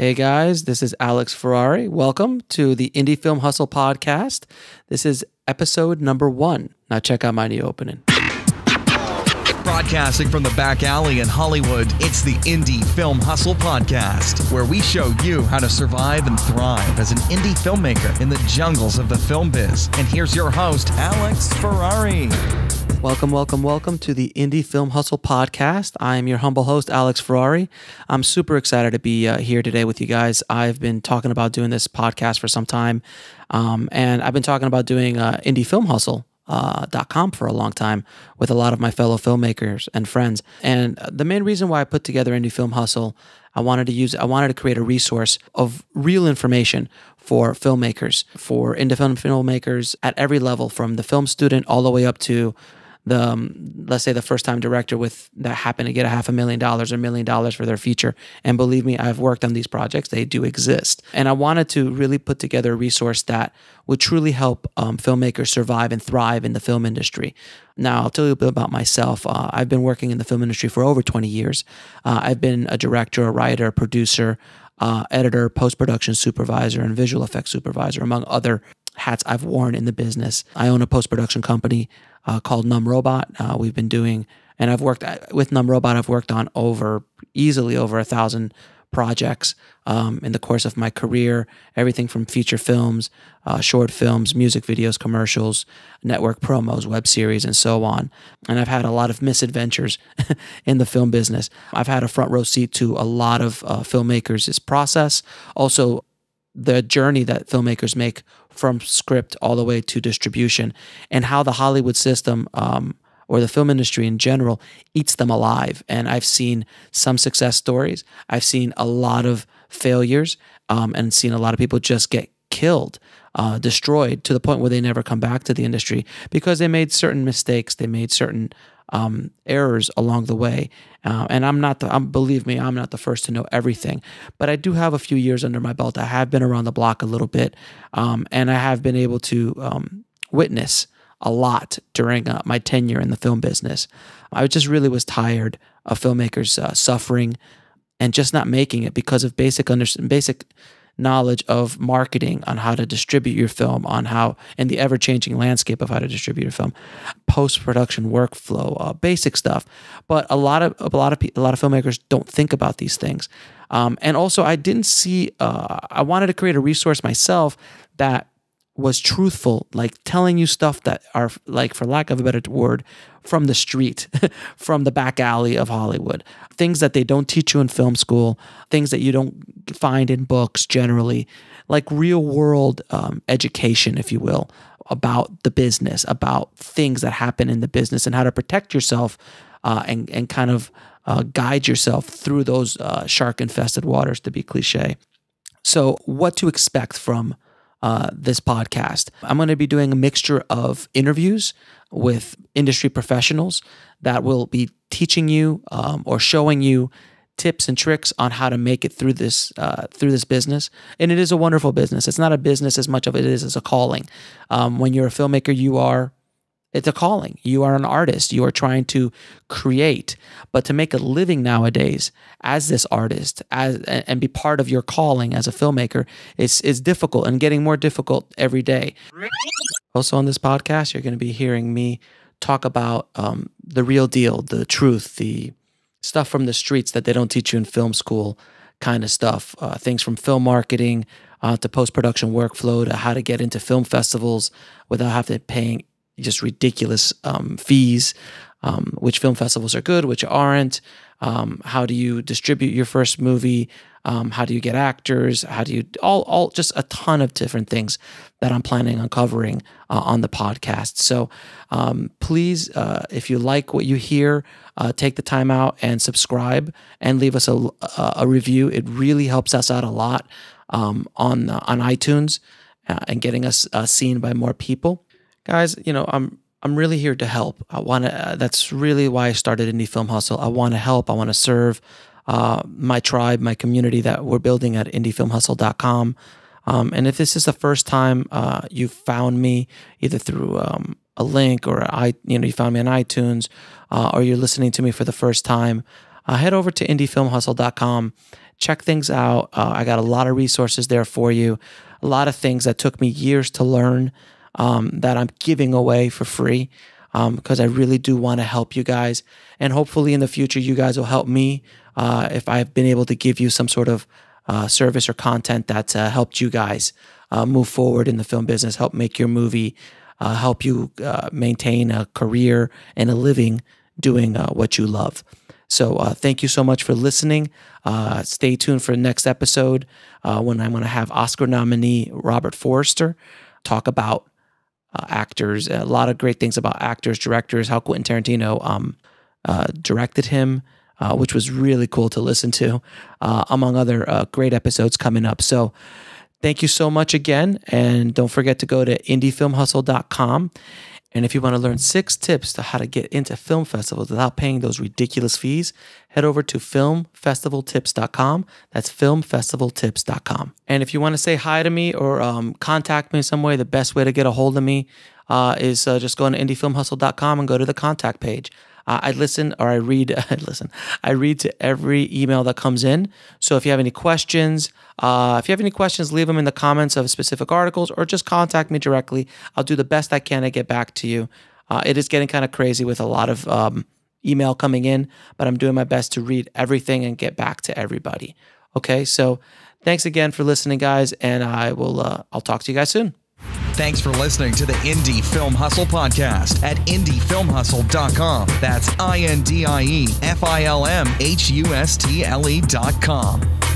Hey guys, this is Alex Ferrari. Welcome to the Indie Film Hustle podcast. This is episode number 1. Now check out my new opening. Broadcasting from the back alley in Hollywood, it's the Indie Film Hustle podcast, where we show you how to survive and thrive as an indie filmmaker in the jungles of the film biz. And here's your host, Alex Ferrari. Welcome to the Indie Film Hustle podcast. I am your humble host, Alex Ferrari. I'm super excited to be here today with you guys. I've been talking about doing this podcast for some time, and I've been talking about doing indiefilmhustle.com for a long time with a lot of my fellow filmmakers and friends. And the main reason why I put together Indie Film Hustle, I wanted to create a resource of real information for filmmakers, for independent filmmakers at every level, from the film student all the way up to let's say the first-time director that happened to get $500,000 or $1 million for their feature. And believe me, I've worked on these projects. They do exist. And I wanted to really put together a resource that would truly help filmmakers survive and thrive in the film industry. Now, I'll tell you a bit about myself. I've been working in the film industry for over 20 years. I've been a director, a writer, a producer, editor, post-production supervisor, and visual effects supervisor, among other hats I've worn in the business. I own a post-production company called Numb Robot. We've been doing, and I've worked with Numb Robot. I've worked on easily over 1,000 projects in the course of my career. Everything from feature films, short films, music videos, commercials, network promos, web series, and so on. And I've had a lot of misadventures in the film business. I've had a front row seat to a lot of filmmakers' process. Also, the journey that filmmakers make from script all the way to distribution, and how the Hollywood system or the film industry in general eats them alive. And I've seen some success stories. I've seen a lot of failures, and seen a lot of people just get killed, destroyed, to the point where they never come back to the industry because they made certain mistakes. They made certain errors along the way. And believe me, I'm not the first to know everything, but I do have a few years under my belt. I have been around the block a little bit, and I have been able to witness a lot during my tenure in the film business. I just really was tired of filmmakers suffering and just not making it because of basic knowledge of marketing, on how to distribute your film, in the ever-changing landscape of how to distribute your film, post-production workflow, basic stuff. But a lot of filmmakers don't think about these things. And also, I wanted to create a resource myself that was truthful, like telling you stuff that are, like, for lack of a better word, from the street, from the back alley of Hollywood. Things that they don't teach you in film school, things that you don't find in books generally, like real world education, if you will, about the business, about things that happen in the business and how to protect yourself and kind of guide yourself through those shark-infested waters, to be cliche. So what to expect from this podcast. I'm going to be doing a mixture of interviews with industry professionals that will be teaching you or showing you tips and tricks on how to make it through this business. And it is a wonderful business. It's not a business as much of it is as a calling. When you're a filmmaker, it's a calling. You are an artist. You are trying to create. But to make a living nowadays as this artist and be part of your calling as a filmmaker is difficult, and getting more difficult every day. Also on this podcast, you're going to be hearing me talk about the real deal, the truth, the stuff from the streets that they don't teach you in film school kind of stuff. Things from film marketing to post-production workflow to how to get into film festivals without having to paying just ridiculous fees, which film festivals are good, which aren't, how do you distribute your first movie, how do you get actors, how do you, all just a ton of different things that I'm planning on covering on the podcast. So please, if you like what you hear, take the time out and subscribe and leave us a review. It really helps us out a lot on iTunes and getting us seen by more people. Guys, I'm really here to help. That's really why I started Indie Film Hustle. I want to help. I want to serve my tribe, my community that we're building at indiefilmhustle.com. And if this is the first time you found me, either through a link or you found me on iTunes, or you're listening to me for the first time, head over to indiefilmhustle.com. check things out. I got a lot of resources there for you, a lot of things that took me years to learn that I'm giving away for free because I really do want to help you guys. And hopefully in the future, you guys will help me if I've been able to give you some sort of service or content that's helped you guys move forward in the film business, help make your movie, help you maintain a career and a living doing what you love. So thank you so much for listening. Stay tuned for the next episode when I'm going to have Oscar nominee Robert Forster talk about actors, a lot of great things about actors, directors, how Quentin Tarantino directed him, which was really cool to listen to, among other great episodes coming up. So thank you so much again. And don't forget to go to indiefilmhustle.com. And if you want to learn 6 tips to how to get into film festivals without paying those ridiculous fees, head over to filmfestivaltips.com. That's filmfestivaltips.com. And if you want to say hi to me or contact me in some way, the best way to get a hold of me is just go on to indiefilmhustle.com and go to the contact page. I read to every email that comes in. So if you have any questions, leave them in the comments of specific articles or just contact me directly. I'll do the best I can to get back to you. It is getting kind of crazy with a lot of email coming in, but I'm doing my best to read everything and get back to everybody. Okay, so thanks again for listening, guys, and I'll talk to you guys soon. Thanks for listening to the Indie Film Hustle podcast at indiefilmhustle.com. That's INDIEFILMHUSTLE.com.